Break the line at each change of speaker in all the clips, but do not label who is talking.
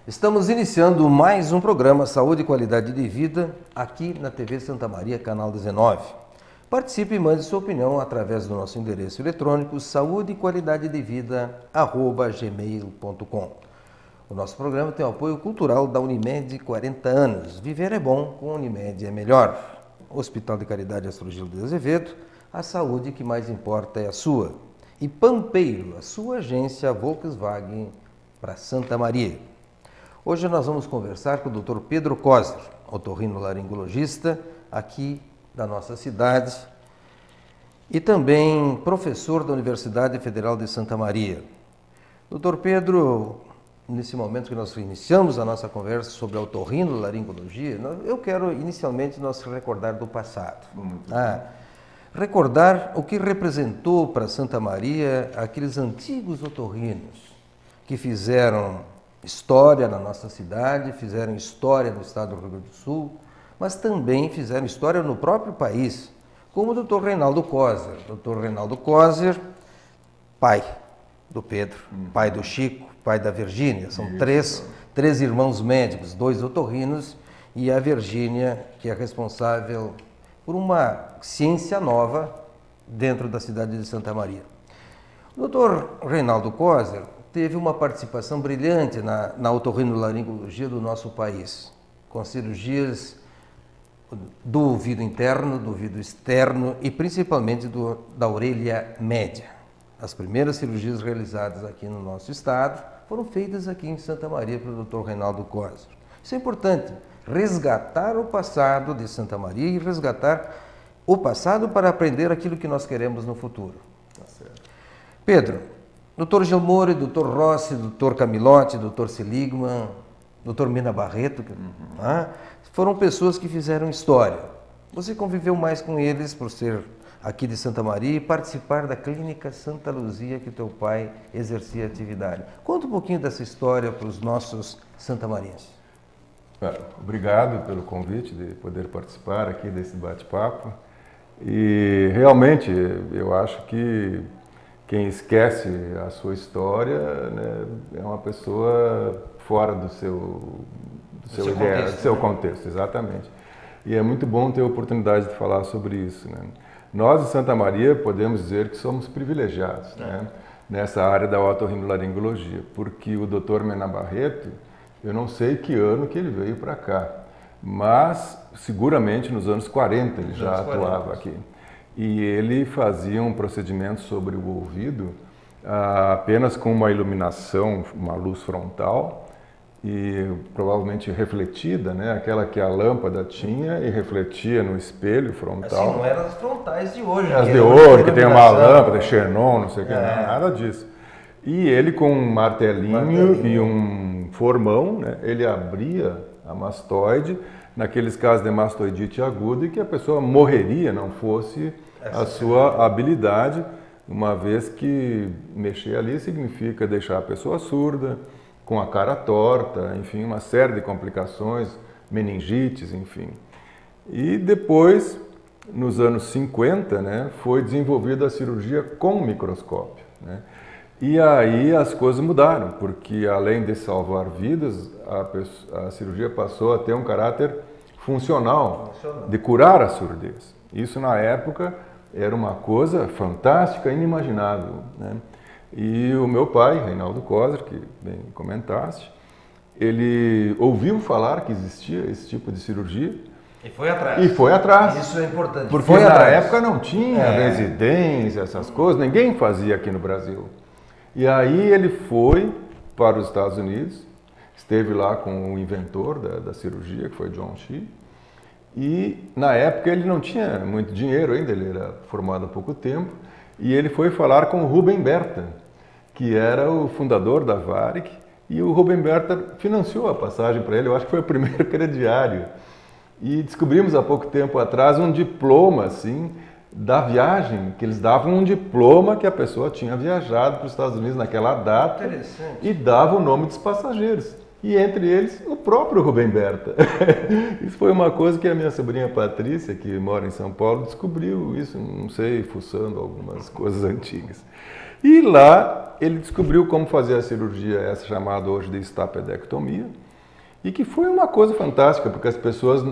Estamos iniciando mais um programa Saúde e Qualidade de Vida aqui na TV Santa Maria, canal 19. Participe e mande sua opinião através do nosso endereço eletrônico saudeequalidadedevida@gmail.com. O nosso programa tem o apoio cultural da Unimed 40 anos. Viver é bom, com a Unimed é melhor. Hospital de Caridade Astrogildo de Azevedo, a saúde que mais importa é a sua. E Pampeiro, a sua agência Volkswagen para Santa Maria. Hoje nós vamos conversar com o Dr. Pedro Koser, otorrinolaringologista aqui da nossa cidade e também professor da Universidade Federal de Santa Maria. Dr. Pedro, nesse momento que nós iniciamos a nossa conversa sobre a otorrinolaringologia, eu quero inicialmente nós recordar do passado. Recordar o que representou para Santa Maria aqueles antigos otorrinos que fizeram história na nossa cidade, fizeram história no estado do Rio Grande do Sul, mas também fizeram história no próprio país, como o Dr. Reinaldo Koser. Dr. Reinaldo Koser, pai do Pedro, pai do Chico, pai da Virgínia. São três irmãos médicos, 2 otorrinos e a Virgínia, que é responsável por uma ciência nova dentro da cidade de Santa Maria. O Dr. Reinaldo Koser teve uma participação brilhante na otorrinolaringologia do nosso país, com cirurgias do ouvido interno, do ouvido externo e principalmente da orelha média. As primeiras cirurgias realizadas aqui no nosso estado foram feitas aqui em Santa Maria pelo Dr. Reinaldo Koser. Isso é importante, resgatar o passado de Santa Maria e resgatar o passado para aprender aquilo que nós queremos no futuro. Tá certo. Pedro, Dr. Gilmore, Dr. Rossi, Dr. Camilotti, Dr. Seligman, Dr. Mina Barreto, foram pessoas que fizeram história. Você conviveu mais com eles por ser aqui de Santa Maria e participar da Clínica Santa Luzia que teu pai exercia atividade. Conta um pouquinho dessa história para os nossos santamarienses.
Obrigado pelo convite de poder participar aqui desse bate-papo. E realmente eu acho que quem esquece a sua história, né, é uma pessoa fora do seu contexto, exatamente. E é muito bom ter a oportunidade de falar sobre isso, né? Nós, em Santa Maria, podemos dizer que somos privilegiados, né, nessa área da otorrinolaringologia, porque o Dr. Mina Barreto, eu não sei que ano que ele veio para cá, mas seguramente nos anos 40 ele já atuava aqui. E ele fazia um procedimento sobre o ouvido apenas com uma iluminação, uma luz frontal e provavelmente refletida, né? Aquela que a lâmpada tinha e refletia no espelho frontal.
Assim, não eram as frontais de hoje.
As de hoje, que tem uma lâmpada, Xenon, não sei o que, nada disso. E ele com um martelinho e um formão, né? Ele abria a mastoide, naqueles casos de mastoidite aguda, e que a pessoa morreria, não fosse a sua habilidade, uma vez que mexer ali significa deixar a pessoa surda, com a cara torta, enfim, uma série de complicações, meningites, enfim. E depois, nos anos 50, né, foi desenvolvida a cirurgia com microscópio, né? E aí as coisas mudaram, porque além de salvar vidas, a cirurgia passou a ter um caráter funcional, de curar a surdez. Isso na época era uma coisa fantástica, inimaginável, né? E o meu pai, Reinaldo Koser, que bem comentaste, ele ouviu falar que existia esse tipo de cirurgia.
E foi atrás.
Isso
é importante.
Porque na época não tinha residência, essas coisas, ninguém fazia aqui no Brasil. E aí ele foi para os Estados Unidos, esteve lá com o inventor da cirurgia, que foi John Shih, e na época ele não tinha muito dinheiro ainda, ele era formado há pouco tempo, e ele foi falar com o Ruben Berta, que era o fundador da Varig, e o Ruben Berta financiou a passagem para ele, eu acho que foi o primeiro crediário. E descobrimos há pouco tempo atrás um diploma, assim, da viagem, que eles davam um diploma que a pessoa tinha viajado para os Estados Unidos naquela data e dava o nome dos passageiros. e entre eles o próprio Rubem Berta. Isso foi uma coisa que a minha sobrinha Patrícia, que mora em São Paulo, descobriu isso, não sei, fuçando algumas coisas antigas. E lá ele descobriu como fazer a cirurgia, essa chamada hoje de estapedectomia, e que foi uma coisa fantástica, porque as pessoas,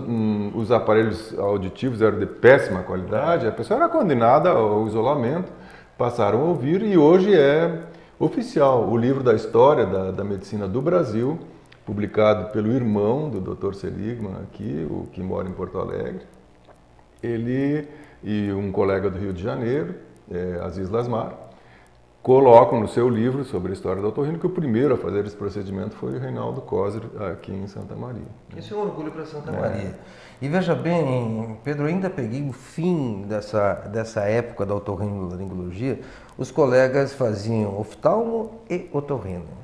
os aparelhos auditivos eram de péssima qualidade, a pessoa era condenada ao isolamento, passaram a ouvir e hoje é oficial. O livro da história da medicina do Brasil, publicado pelo irmão do Dr. Seligman aqui, o que mora em Porto Alegre, ele e um colega do Rio de Janeiro, Aziz Lasmar, colocam no seu livro sobre a história do otorrino que o primeiro a fazer esse procedimento foi o Reinaldo Coser aqui em Santa Maria.
Isso é um orgulho para Santa Maria. E veja bem, Pedro, eu ainda peguei o fim dessa época da otorrinolaringologia, os colegas faziam oftalmo e otorrino.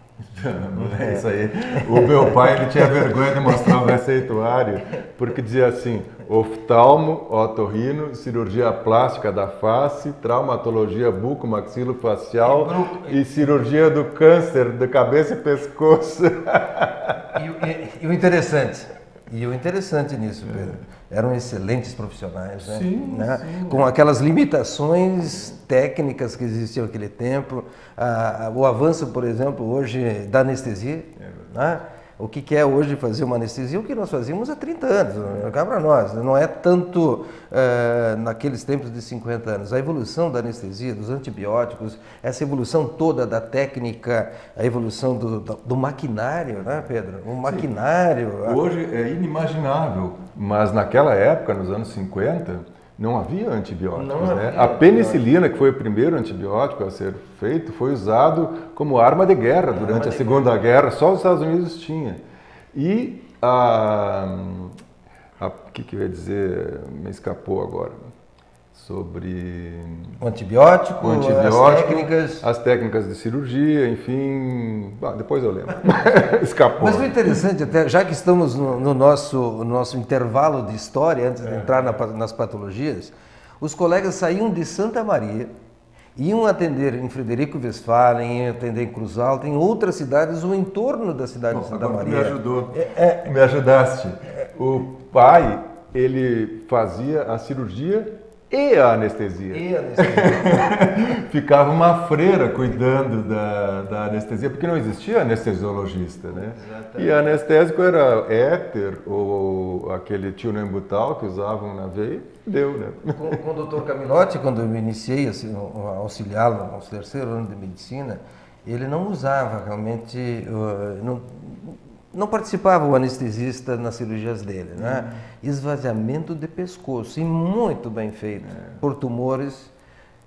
É isso aí. O meu pai ele tinha vergonha de mostrar o receituário, porque dizia assim: oftalmo, otorrino, cirurgia plástica da face, traumatologia bucomaxilofacial e cirurgia do câncer de cabeça e pescoço.
E o interessante nisso, Pedro, eram excelentes profissionais, né?
Sim,
né?
Sim.
Com aquelas limitações técnicas que existiam naquele tempo, o avanço, por exemplo, hoje da anestesia, né? O que é hoje fazer uma anestesia? O que nós fazíamos há 30 anos, cá para nós, não é tanto naqueles tempos de 50 anos. A evolução da anestesia, dos antibióticos, essa evolução toda da técnica, a evolução do maquinário, né, Pedro? O maquinário...
Hoje é inimaginável, mas naquela época, nos anos 50, não havia antibióticos. Né? A penicilina, que foi o primeiro antibiótico a ser feito, foi usado como arma de guerra durante a Segunda Guerra, só os Estados Unidos tinha. E o que eu ia dizer, me escapou agora, sobre
o antibiótico,
as técnicas de cirurgia, enfim, depois eu lembro. Escapou.
Mas o interessante, até, já que estamos no nosso intervalo de história, antes de entrar nas patologias, os colegas saíam de Santa Maria, iam atender em Frederico Westphalen, iam atender em Cruz Alta, em outras cidades, ou em torno da cidade de Santa Maria.
Me ajudou, me ajudaste. O pai, ele fazia a cirurgia e a anestesia. Ficava uma freira cuidando da anestesia, porque não existia anestesiologista, né? Exatamente. E anestésico era éter ou aquele tionembutal que usavam na veia, deu, né?
Com o Dr. Camilotti, quando eu me iniciei assim, a auxiliá-lo no terceiro ano de medicina, ele não usava realmente... Não participava o anestesista nas cirurgias dele, né? Esvaziamento de pescoço, e muito bem feito, por tumores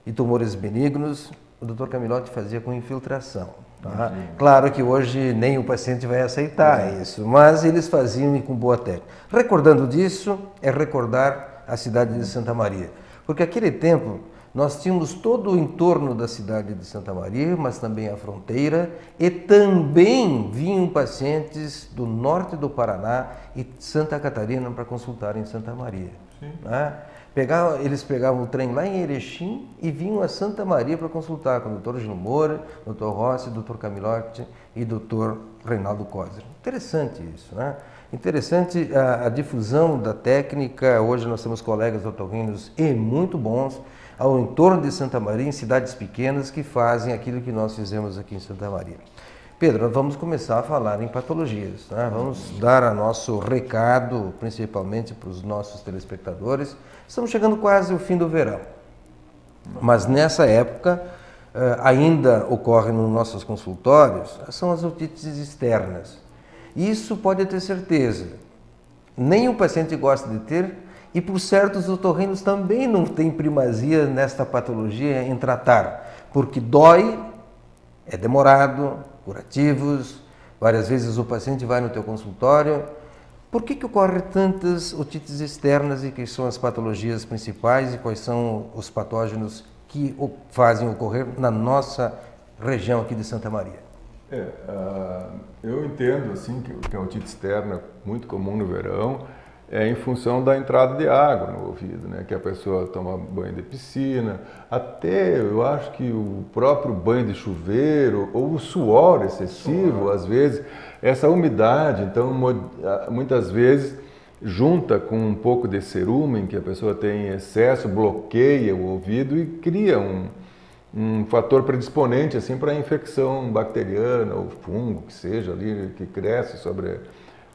e tumores benignos, o Dr. Camilotti fazia com infiltração. Tá? Claro que hoje nem o paciente vai aceitar isso, mas eles faziam e com boa técnica. Recordando disso, é recordar a cidade de Santa Maria, porque aquele tempo nós tínhamos todo o entorno da cidade de Santa Maria, mas também a fronteira, e também vinham pacientes do norte do Paraná e Santa Catarina para consultar em Santa Maria. Né? Eles pegavam o trem lá em Erechim e vinham a Santa Maria para consultar com o Dr. Gil Moura, Dr. Rossi, Dr. Camilotti e Dr. Reinaldo Coser. Interessante isso, né? Interessante a difusão da técnica. Hoje nós temos colegas otorrinos e muito bons ao entorno de Santa Maria, em cidades pequenas, que fazem aquilo que nós fizemos aqui em Santa Maria. Pedro, nós vamos começar a falar em patologias, né? Vamos dar a nosso recado, principalmente para os nossos telespectadores. Estamos chegando quase ao fim do verão, mas nessa época ainda ocorre nos nossos consultórios, são as otites externas. Isso pode ter certeza, nem o paciente gosta de ter, e por certos otorrinos também não tem primazia nesta patologia em tratar, porque dói, é demorado, curativos, várias vezes o paciente vai no teu consultório. Por que ocorrem tantas otites externas e que são as patologias principais e quais são os patógenos que fazem ocorrer na nossa região aqui de Santa Maria?
Eu entendo assim que a otite externa, muito comum no verão, é em função da entrada de água no ouvido, né? Que a pessoa toma banho de piscina, até eu acho que o próprio banho de chuveiro ou o suor excessivo, às vezes, Essa umidade, então, muitas vezes, junta com um pouco de cerumen que a pessoa tem em excesso, bloqueia o ouvido e cria um fator predisponente assim, para a infecção bacteriana ou fungo, que seja ali, que cresce sobre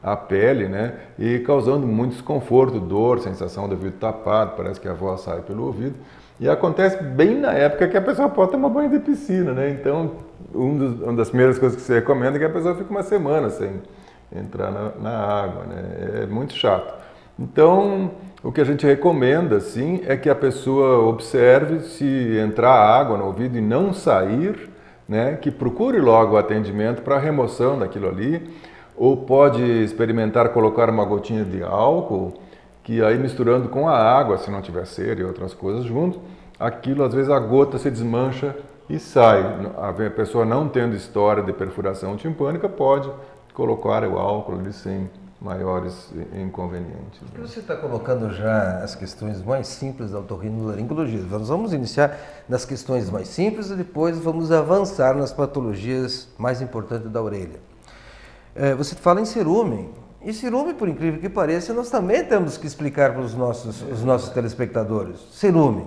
a pele, né? E causando muito desconforto, dor, sensação do ouvido tapado, parece que a voz sai pelo ouvido. E acontece bem na época que a pessoa pode tomar banho de piscina, né? Então, uma das primeiras coisas que se recomenda é que a pessoa fique uma semana sem entrar na água, né? É muito chato. Então, o que a gente recomenda, assim, é que a pessoa observe se entrar água no ouvido e não sair, né? Que procure logo o atendimento para a remoção daquilo ali, ou pode experimentar colocar uma gotinha de álcool, que aí misturando com a água, se não tiver cera e outras coisas junto, aquilo às vezes a gota se desmancha e sai. A pessoa não tendo história de perfuração timpânica pode colocar o álcool ali sem maiores inconvenientes.
Porque você está colocando já as questões mais simples da otorrinolaringologia. Nós vamos iniciar nas questões mais simples e depois vamos avançar nas patologias mais importantes da orelha. Você fala em cerumen. E cerumen, por incrível que pareça, nós também temos que explicar para os nossos telespectadores. Cerumen.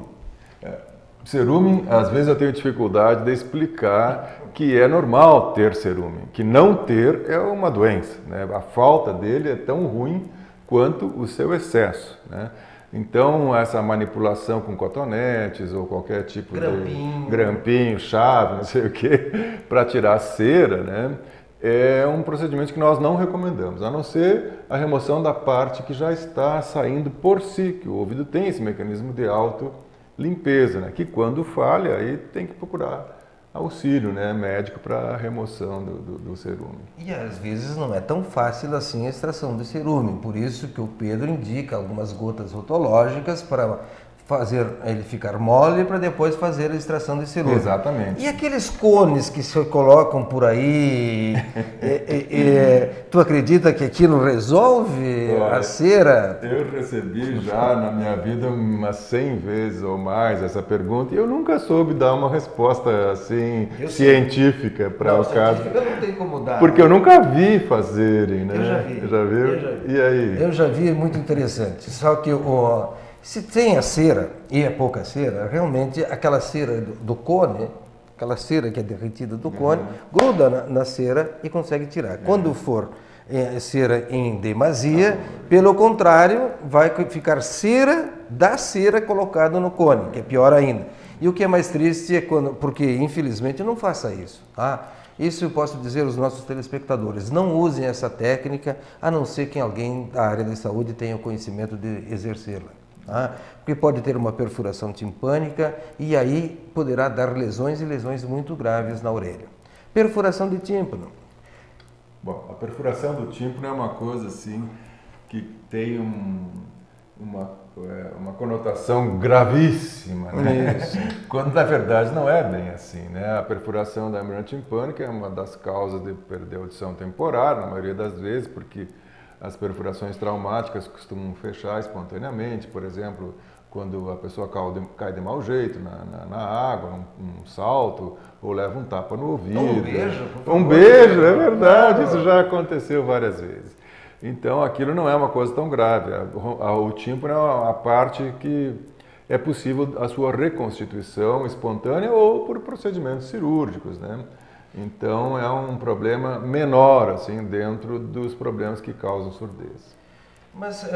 Cerumen, às vezes eu tenho dificuldade de explicar que é normal ter cerumen, que não ter é uma doença, né? A falta dele é tão ruim quanto o seu excesso, né? Então, essa manipulação com cotonetes ou qualquer tipo de grampinho, chave, não sei o que, para tirar a cera, né? É um procedimento que nós não recomendamos, a não ser a remoção da parte que já está saindo por si, que o ouvido tem esse mecanismo de auto-limpeza, né? Que quando falha, aí tem que procurar auxílio, né, médico para a remoção do cerume.
E às vezes não é tão fácil assim a extração do cerume, por isso que o Pedro indica algumas gotas otológicas para fazer ele ficar mole para depois fazer a extração de cerume.
Exatamente.
E aqueles cones que se colocam por aí, tu acredita que aquilo resolve a cera?
Eu recebi já na minha vida umas 100 vezes ou mais essa pergunta e eu nunca soube dar uma resposta assim científica para o caso.
Não tem como dar.
Porque eu nunca vi fazerem, né?
Eu já vi.
Já viu?
Eu já vi.
E aí?
Eu já vi, é muito interessante. Só que se tem a cera, e é pouca cera, realmente aquela cera do cone, aquela cera que é derretida do cone, gruda na cera e consegue tirar. Quando for cera em demasia, pelo contrário, vai ficar cera da cera colocada no cone, que é pior ainda. E o que é mais triste é porque infelizmente não faça isso, tá? Isso eu posso dizer aos nossos telespectadores, não usem essa técnica, a não ser que alguém da área da saúde tenha o conhecimento de exercê-la. Porque pode ter uma perfuração timpânica e aí poderá dar lesões e lesões muito graves na orelha. Perfuração de tímpano.
Bom, a perfuração do tímpano é uma coisa assim que tem uma conotação gravíssima, né? Quando na verdade não é bem assim, né? A perfuração da membrana timpânica é uma das causas de perder a audição temporária, na maioria das vezes, porque as perfurações traumáticas costumam fechar espontaneamente, por exemplo, quando a pessoa cai de mau jeito na água, um salto, ou leva um tapa no ouvido.
Um beijo.
Um beijo, é verdade, isso já aconteceu várias vezes. Então aquilo não é uma coisa tão grave. O tímpano é a parte que é possível a sua reconstituição espontânea ou por procedimentos cirúrgicos, né? Então é um problema menor, assim, dentro dos problemas que causam surdez.
Mas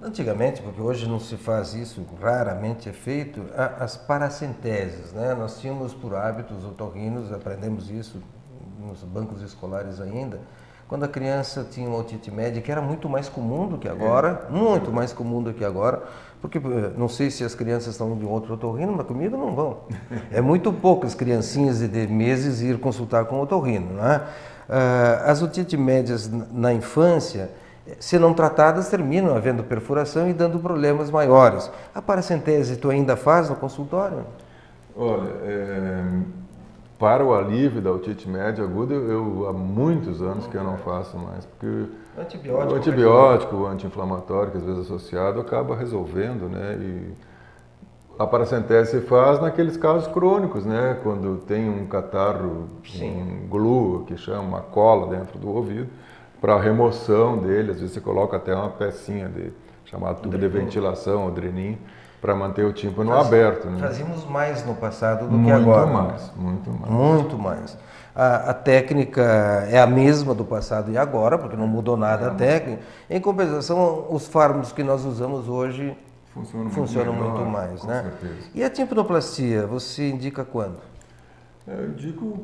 antigamente, porque hoje não se faz isso, raramente é feito, as paracenteses, né? Nós tínhamos por hábito, os otorrinos, aprendemos isso nos bancos escolares ainda, quando a criança tinha uma otite média, que era muito mais comum do que agora, muito mais comum do que agora, porque não sei se as crianças estão de um outro otorrino, mas comigo não vão. É muito pouco as criancinhas de meses ir consultar com o otorrino, né? As otites médias na infância, se não tratadas, terminam havendo perfuração e dando problemas maiores. A paracentese tu ainda faz no consultório?
Olha, para o alívio da otite média aguda, eu há muitos anos que eu não faço mais, porque o antibiótico, o anti-inflamatório, que às vezes é associado, acaba resolvendo, né? E a paracentese se faz naqueles casos crônicos, né? Quando tem um catarro, um glue, que chama uma cola dentro do ouvido, para remoção dele. Às vezes você coloca até uma pecinha chamada tubo de ventilação, o dreninho, para manter o tímpano aberto. Né?
Fazíamos mais no passado do que agora.
Muito mais.
Muito mais. A técnica é a mesma do passado e agora, porque não mudou nada a técnica. Em compensação, os fármacos que nós usamos hoje funcionam muito mais, né?
Certeza.
E a timpanoplastia, você indica quando?
Eu indico,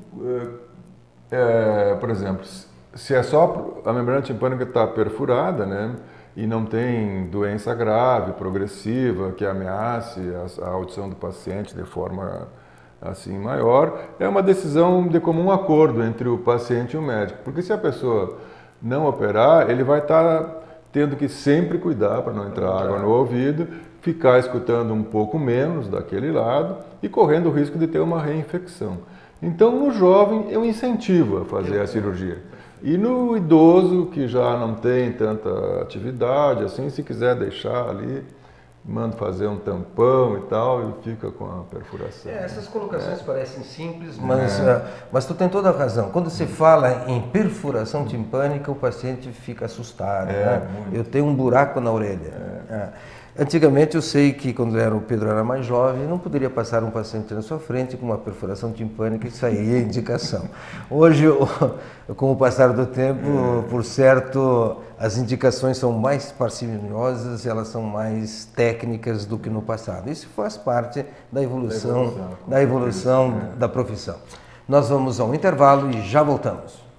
por exemplo, se é só a membrana timpânica está perfurada, né, e não tem doença grave, progressiva, que ameace a audição do paciente de forma assim maior, é uma decisão de comum acordo entre o paciente e o médico. Porque se a pessoa não operar, ele vai estar tendo que sempre cuidar para não entrar água no ouvido, ficar escutando um pouco menos daquele lado e correndo o risco de ter uma reinfecção. Então, no jovem, eu incentivo a fazer a cirurgia. E no idoso, que já não tem tanta atividade, assim, se quiser deixar ali, manda fazer um tampão e tal, e fica com a perfuração.
Essas colocações parecem simples, mas tu tem toda a razão. Quando se fala em perfuração timpânica, o paciente fica assustado. Né? Eu tenho um buraco na orelha. Antigamente eu sei que quando o Pedro era mais jovem, não poderia passar um paciente na sua frente com uma perfuração timpânica e sair a indicação. Hoje, com o passar do tempo, por certo, as indicações são mais parcimoniosas, elas são mais técnicas do que no passado. Isso faz parte da evolução da profissão. Nós vamos a um intervalo e já voltamos.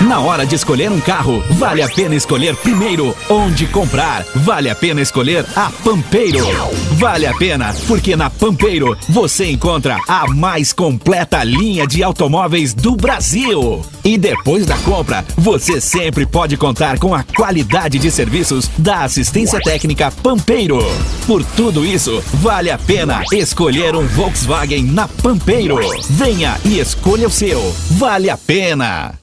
Na hora de escolher um carro, vale a pena escolher primeiro onde comprar. Vale a pena escolher a Pampeiro. Vale a pena, porque na Pampeiro você encontra a mais completa linha de automóveis do Brasil. E depois da compra, você sempre pode contar com a qualidade de serviços da assistência técnica Pampeiro. Por tudo isso, vale a pena escolher um Volkswagen na Pampeiro. Venha e escolha o seu. Vale a pena.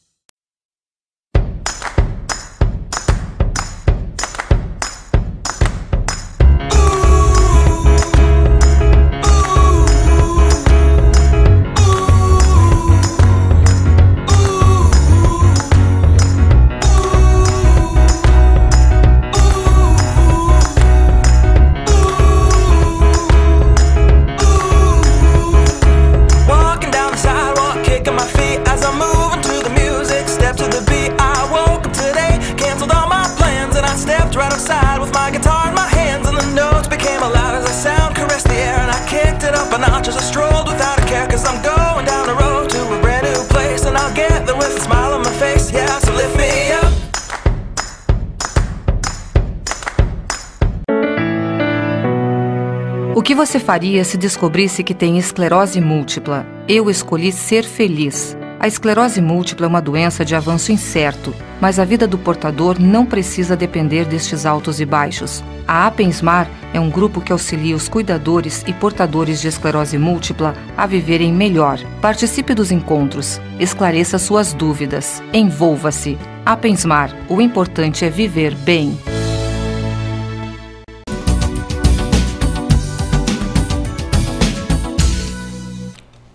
O que você faria se descobrisse que tem esclerose múltipla? Eu escolhi ser feliz. A esclerose múltipla é uma doença de avanço incerto, mas a vida do portador não precisa depender destes altos e baixos. A Apensmar é um grupo que auxilia os cuidadores e portadores de esclerose múltipla a viverem melhor. Participe dos encontros, esclareça suas dúvidas, envolva-se. Apensmar, o importante é viver bem.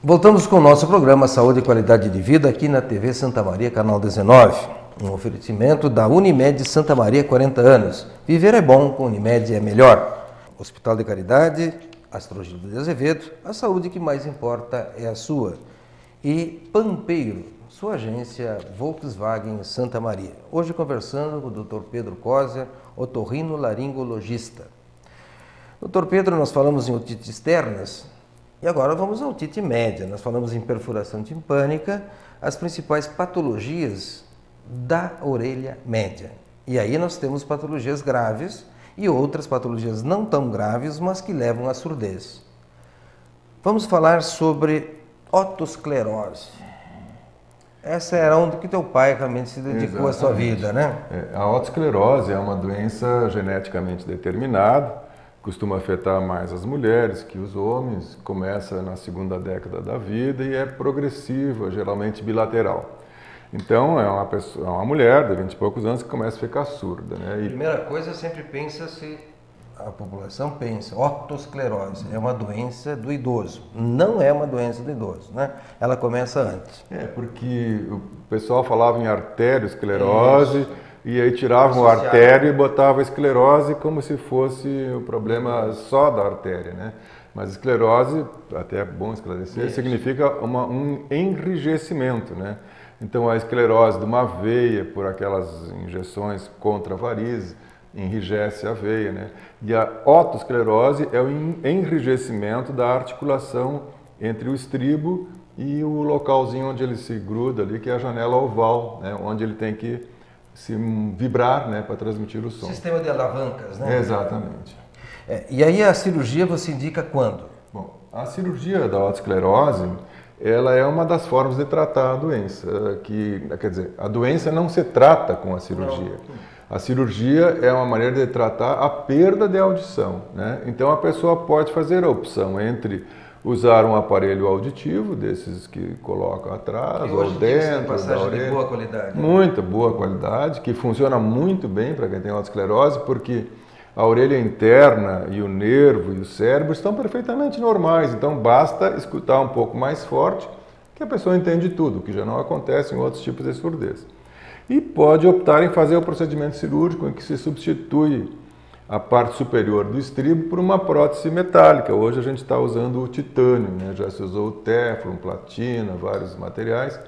Voltamos com o nosso programa Saúde e Qualidade de Vida aqui na TV Santa Maria, canal 19. Um oferecimento da Unimed Santa Maria, 40 anos. Viver é bom, com Unimed é melhor. Hospital de Caridade, Astrogildo de Azevedo, a saúde que mais importa é a sua. E Pampeiro, sua agência Volkswagen Santa Maria. Hoje conversando com o Dr. Pedro Kozer, otorrinolaringologista. Dr. Pedro, nós falamos em otite externas. E agora vamos à otite média. Nós falamos em perfuração timpânica, as principais patologias da orelha média. E aí nós temos patologias graves e outras patologias não tão graves, mas que levam à surdez. Vamos falar sobre otosclerose. Essa era onde que teu pai realmente se dedicou à sua vida, né?
A otosclerose é uma doença geneticamente determinada, costuma afetar mais as mulheres que os homens, começa na segunda década da vida e é progressiva, geralmente bilateral. Então, é uma mulher de 20 e poucos anos que começa a ficar surda, né?
A primeira coisa, sempre pensa-se, a população pensa, otosclerose é uma doença do idoso. Não é uma doença do idoso, né? Ela começa antes.
Porque o pessoal falava em arteriosclerose e aí tiravam a artéria e botavam a esclerose como se fosse o problema só da artéria, né? Mas esclerose, até é bom esclarecer, significa um enrijecimento, né? Então a esclerose de uma veia por aquelas injeções contra varizes enrijece a veia, né? E a otosclerose é o enrijecimento da articulação entre o estribo e o localzinho onde ele se gruda ali, que é a janela oval, né? Onde ele tem que se vibrar, né, para transmitir o som.
Sistema de alavancas, né?
Exatamente.
E aí a cirurgia você indica quando?
Bom, a cirurgia da otosclerose, ela é uma das formas de tratar a doença, quer dizer, a doença não se trata com a cirurgia. A cirurgia é uma maneira de tratar a perda de audição, né? Então a pessoa pode fazer a opção entre usar um aparelho auditivo, desses que colocam atrás ou dentro da orelha.
De boa qualidade.
Muita boa qualidade, que funciona muito bem para quem tem otosclerose, porque a orelha interna e o nervo e o cérebro estão perfeitamente normais, então basta escutar um pouco mais forte que a pessoa entende tudo, que já não acontece em outros tipos de surdez. E pode optar em fazer o procedimento cirúrgico em que se substitui a parte superior do estribo por uma prótese metálica. Hoje a gente está usando o titânio, né? Já se usou o téflon, platina, vários materiais,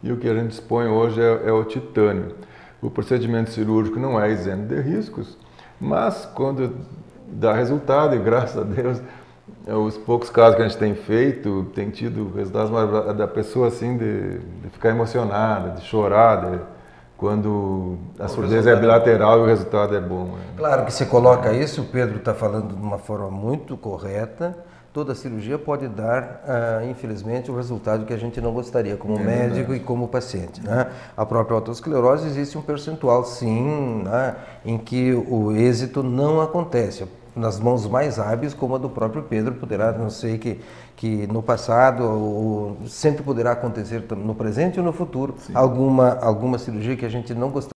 e o que a gente dispõe hoje é o titânio. O procedimento cirúrgico não é isento de riscos, mas quando dá resultado, e graças a Deus, os poucos casos que a gente tem feito, tem tido resultados da pessoa assim de ficar emocionada, de chorar, quando a surdez é bilateral e o resultado é bom. Né?
Claro que você coloca isso, o Pedro está falando de uma forma muito correta. Toda cirurgia pode dar, infelizmente, o resultado que a gente não gostaria, como médico e como paciente. Né? A própria otosclerose, existe um percentual, sim, né, em que o êxito não acontece. Nas mãos mais hábeis, como a do próprio Pedro, poderá, não sei, que no passado, ou sempre poderá acontecer no presente ou no futuro, alguma cirurgia que a gente não gostaria.